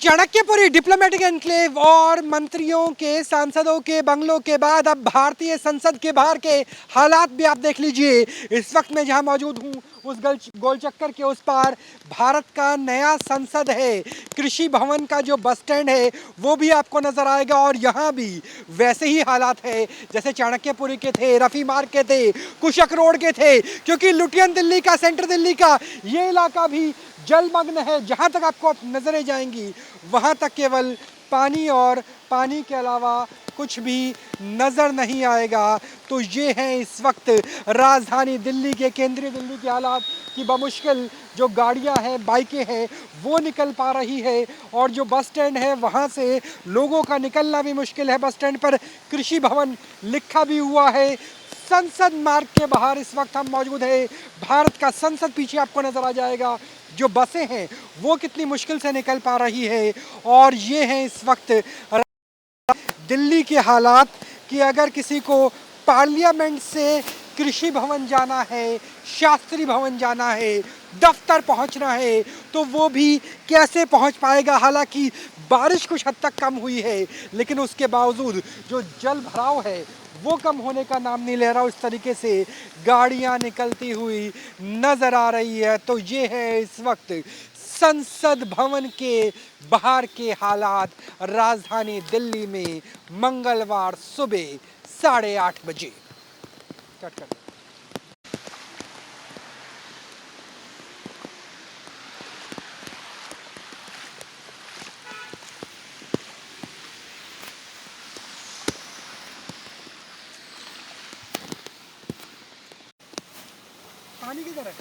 Chanakyapuri diplomatic enclave और मंत्रियों के सांसदों के बंगलों के बाद अब भारतीय संसद के बाहर के हालात भी आप देख लीजिए। इस वक्त मैं जहां मौजूद हूं उस गोल चक्कर के उस पार भारत का नया संसद है। कृषि भवन का जो बस स्टैंड है वो भी आपको नजर आएगा और यहाँ भी वैसे ही हालात है जैसे चाणक्यपुरी के थे, रफी मार्ग के थे, कुशक रोड के थे, क्योंकि लुटियन दिल्ली का, सेंट्रल दिल्ली का ये इलाका भी जलमग्न है। जहां तक आपको नजरें जाएंगी वहां तक केवल पानी और पानी के अलावा कुछ भी नजर नहीं आएगा। तो ये हैं इस वक्त राजधानी दिल्ली के, केंद्रीय दिल्ली के हालात कि बमुश्किल जो गाड़ियां हैं, बाइकें हैं वो निकल पा रही है और जो बस स्टैंड है वहां से लोगों का निकलना भी मुश्किल है। बस स्टैंड पर कृषि भवन लिखा भी हुआ है। संसद मार्ग के बाहर इस वक्त हम मौजूद है। भारत का संसद पीछे आपको नजर आ जाएगा। जो बसें हैं वो कितनी मुश्किल से निकल पा रही है और ये हैं इस वक्त दिल्ली के हालात कि अगर किसी को पार्लियामेंट से कृषि भवन जाना है, शास्त्री भवन जाना है, दफ्तर पहुंचना है तो वो भी कैसे पहुंच पाएगा। हालांकि बारिश कुछ हद तक कम हुई है लेकिन उसके बावजूद जो जल भराव है वो कम होने का नाम नहीं ले रहा। उस तरीके से गाड़ियां निकलती हुई नजर आ रही है। तो ये है इस वक्त संसद भवन के बाहर के हालात राजधानी दिल्ली में मंगलवार सुबह 8:30 बजे। कट कर। पानी किधर है?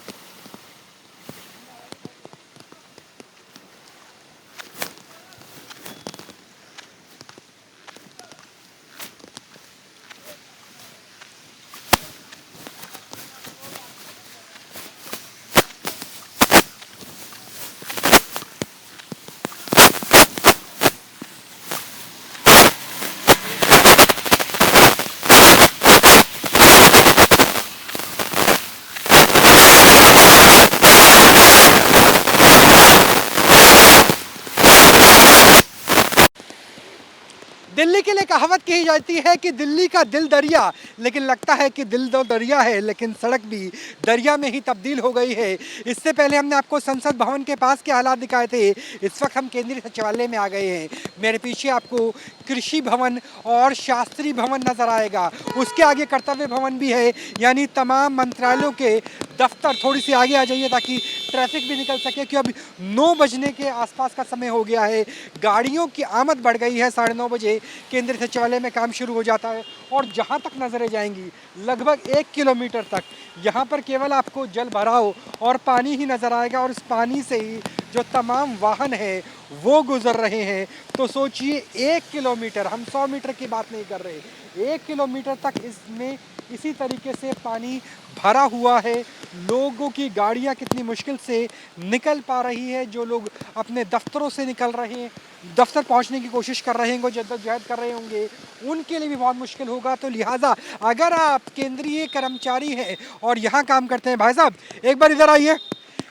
दिल्ली के लिए कहावत कही जाती है कि दिल्ली का दिल दरिया, लेकिन लगता है कि दिल तो दरिया है लेकिन सड़क भी दरिया में ही तब्दील हो गई है। इससे पहले हमने आपको संसद भवन के पास के हालात दिखाए थे। इस वक्त हम केंद्रीय सचिवालय में आ गए हैं। मेरे पीछे आपको कृषि भवन और शास्त्री भवन नजर आएगा। उसके आगे कर्तव्य भवन भी है, यानी तमाम मंत्रालयों के दफ्तर। थोड़ी सी आगे आ जाइए ताकि ट्रैफिक भी निकल सके, क्योंकि अभी 9 बजने के आसपास का समय हो गया है। गाड़ियों की आमद बढ़ गई है। 9:30 बजे केंद्रीय सचिवालय में काम शुरू हो जाता है और जहां तक नजरें जाएंगी लगभग 1 किलोमीटर तक यहाँ पर केवल आपको जल भराव और पानी ही नजर आएगा और इस पानी से ही जो तमाम वाहन है वो गुजर रहे हैं। तो सोचिए 1 किलोमीटर, हम 100 मीटर की बात नहीं कर रहे, 1 किलोमीटर तक इसमें इसी तरीके से पानी भरा हुआ है। लोगों की गाड़ियां कितनी मुश्किल से निकल पा रही है। जो लोग अपने दफ्तरों से निकल रहे हैं, दफ्तर पहुंचने की कोशिश कर रहे हैं, जद्दोजहद कर रहे होंगे, उनके लिए भी बहुत मुश्किल होगा। तो लिहाजा अगर आप केंद्रीय कर्मचारी हैं और यहाँ काम करते हैं, भाई साहब एक बार इधर आइए,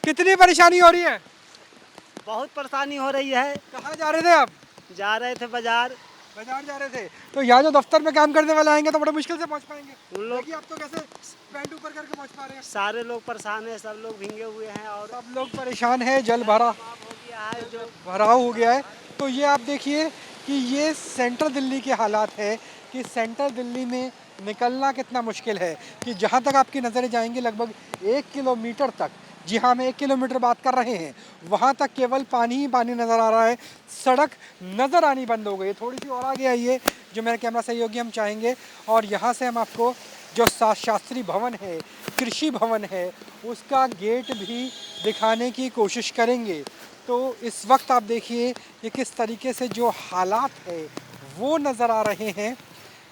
कितनी परेशानी हो रही है? बहुत परेशानी हो रही है। कहाँ जा रहे थे आप? जा रहे थे बाजार जा रहे थे। तो यहाँ जो दफ्तर में काम करने वाले आएंगे तो बड़ा मुश्किल से पहुँच पाएंगे। उन लोग आप तो कैसे पैंट ऊपर करके पहुँच पा रहे हैं? सारे लोग परेशान हैं, सब लोग भींगे हुए हैं और सब लोग परेशान है। जल भरा हो गया है, जो भराव हो गया है। तो ये आप देखिए कि ये सेंट्रल दिल्ली के हालात है कि सेंट्रल दिल्ली में निकलना कितना मुश्किल है कि जहाँ तक आपकी नज़रें जाएंगी लगभग 1 किलोमीटर तक, जी हाँ मैं 1 किलोमीटर बात कर रहे हैं, वहाँ तक केवल पानी ही पानी नज़र आ रहा है। सड़क नज़र आनी बंद हो गई। थोड़ी सी और आगे आइए, जो मेरे कैमरा सहयोगी हम चाहेंगे, और यहाँ से हम आपको जो शास्त्री भवन है, कृषि भवन है, उसका गेट भी दिखाने की कोशिश करेंगे। तो इस वक्त आप देखिए कि किस तरीके से जो हालात है वो नज़र आ रहे हैं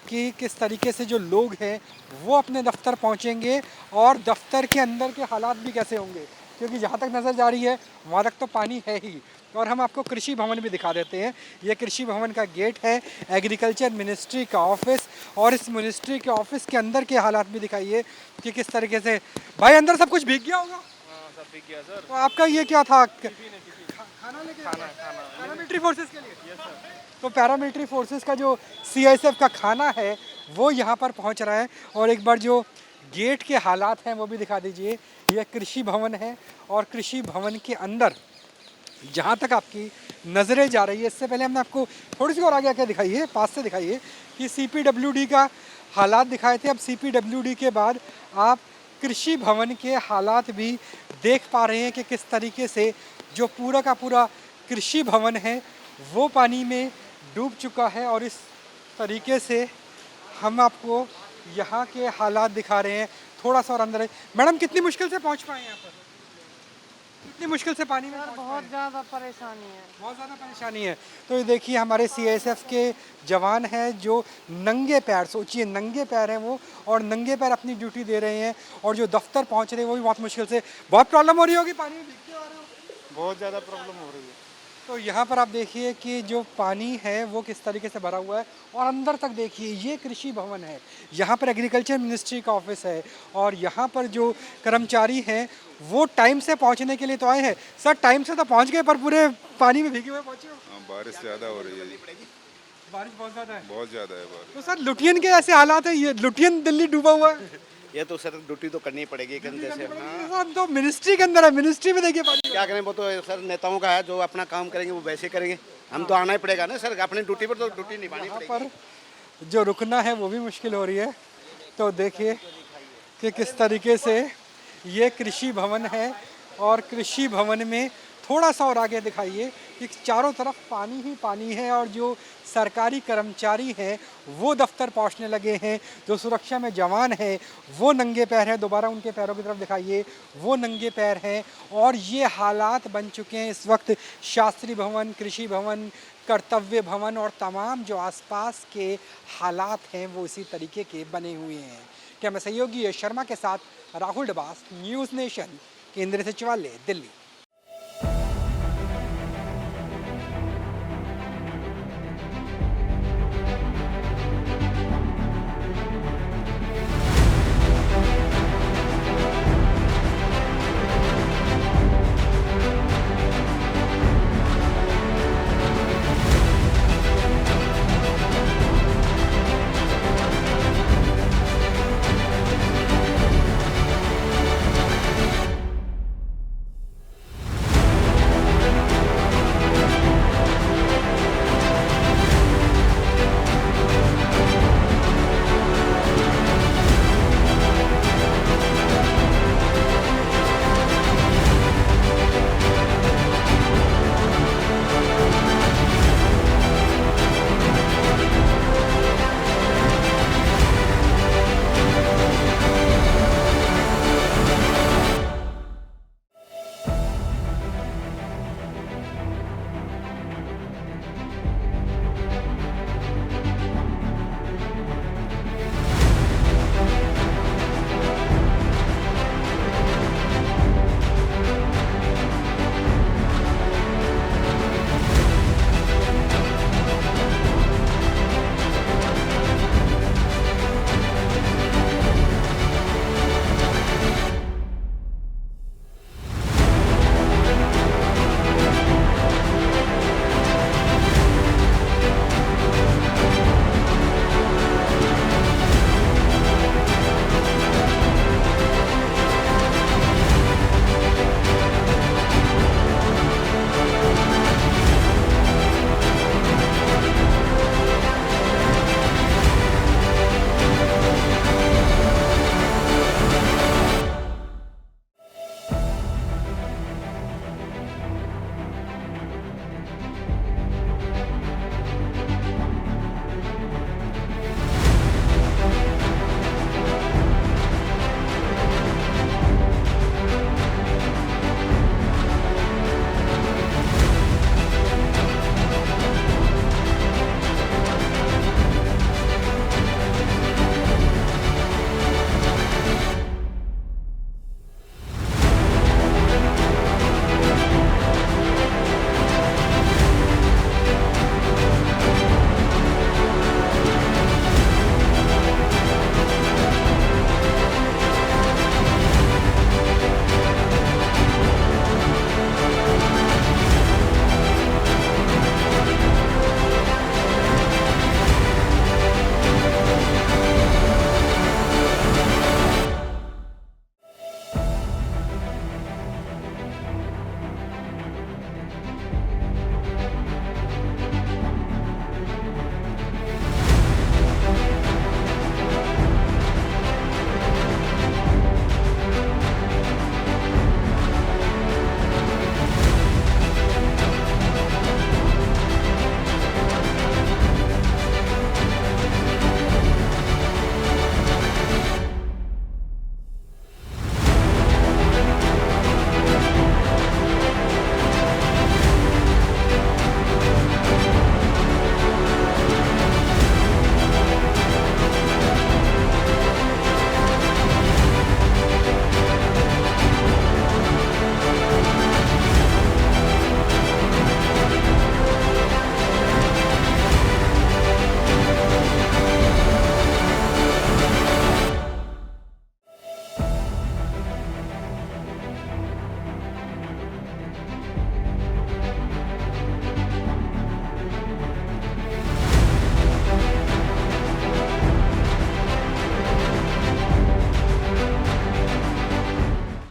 कि किस तरीके से जो लोग हैं वो अपने दफ्तर पहुंचेंगे और दफ्तर के अंदर के हालात भी कैसे होंगे, क्योंकि जहां तक नज़र जा रही है वहां तक तो पानी है ही। और हम आपको कृषि भवन भी दिखा देते हैं। ये कृषि भवन का गेट है, एग्रीकल्चर मिनिस्ट्री का ऑफिस, और इस मिनिस्ट्री के ऑफिस के अंदर के हालात भी दिखाइए कि किस तरीके से। भाई अंदर सब कुछ भीग गया होगा? सब भी किया सर। तो आपका ये क्या था? खाना लेके पैरामिलिट्री फोर्सेस के लिए? तो पैरामिलिट्री फोर्सेस का जो सीआईएसएफ का खाना है वो यहाँ पर पहुँच रहा है। और एक बार जो गेट के हालात हैं वो भी दिखा दीजिए। यह कृषि भवन है और कृषि भवन के अंदर जहाँ तक आपकी नज़रें जा रही है, इससे पहले हमने आपको थोड़ी सी और आगे आके दिखाइए, पास से दिखाइए कि सीपीडब्ल्यूडी का हालात दिखाए थे। अब सीपीडब्ल्यूडी के बाद आप कृषि भवन के हालात भी देख पा रहे हैं कि किस तरीके से जो पूरा का पूरा कृषि भवन है वो पानी में डूब चुका है। और इस तरीके से हम आपको यहाँ के हालात दिखा रहे हैं। थोड़ा सा और अंदर है। मैडम कितनी मुश्किल से पहुँच पाए यहाँ पर? कितनी मुश्किल से पानी में पहुंच पाए? बहुत ज़्यादा परेशानी है। बहुत ज़्यादा परेशानी है। तो ये देखिए हमारे सीआईएसएफ के जवान हैं जो नंगे पैर, सोचिए नंगे पैर हैं वो, और नंगे पैर अपनी ड्यूटी दे रहे हैं। और जो दफ्तर पहुंच रहे हैं वो भी बहुत मुश्किल से। बहुत प्रॉब्लम हो रही होगी पानी में भीगते आ रहे हो? बहुत ज़्यादा प्रॉब्लम हो रही है। तो यहाँ पर आप देखिए कि जो पानी है वो किस तरीके से भरा हुआ है। और अंदर तक देखिए ये कृषि भवन है, यहाँ पर एग्रीकल्चर मिनिस्ट्री का ऑफिस है। और यहाँ पर जो कर्मचारी हैं वो टाइम से पहुँचने के लिए तो आए हैं। सर टाइम से तो पहुँच गए पर पूरे पानी में भीगे हुए पहुँचे हो? हाँ, बारिश ज़्यादा हो रही है जी। बारिश बहुत ज़्यादा है। बहुत ज़्यादा है बारिश। तो सर लुटियन के ऐसे हालात है, ये लुटियन दिल्ली डूबा हुआ है। ये तो सर ड्यूटी तो करनी पड़ेगी एक अंदर से। हाँ, हम तो मिनिस्ट्री के अंदर है, मिनिस्ट्री में देखिए पानी। क्या करें, वो तो सर नेताओं का है, जो अपना काम करेंगे वो वैसे करेंगे। हम तो आना ही पड़ेगा ना सर, अपनी ड्यूटी पर तो ड्यूटी निभानी यहाँ पड़ेगी। पर जो रुकना है वो भी मुश्किल हो रही है। तो देखिए कि किस तरीके से ये कृषि भवन है। और कृषि भवन में थोड़ा सा और आगे दिखाइए कि चारों तरफ पानी ही पानी है। और जो सरकारी कर्मचारी हैं वो दफ्तर पहुंचने लगे हैं। जो सुरक्षा में जवान हैं वो नंगे पैर हैं। दोबारा उनके पैरों की तरफ दिखाइए, वो नंगे पैर हैं। और ये हालात बन चुके हैं इस वक्त शास्त्री भवन, कृषि भवन, कर्तव्य भवन और तमाम जो आसपास के हालात हैं वो इसी तरीके के बने हुए हैं। क्या मैं सहयोगी शर्मा के साथ राहुल डबास, न्यूज़ नेशन, केंद्रीय सचिवालय, दिल्ली।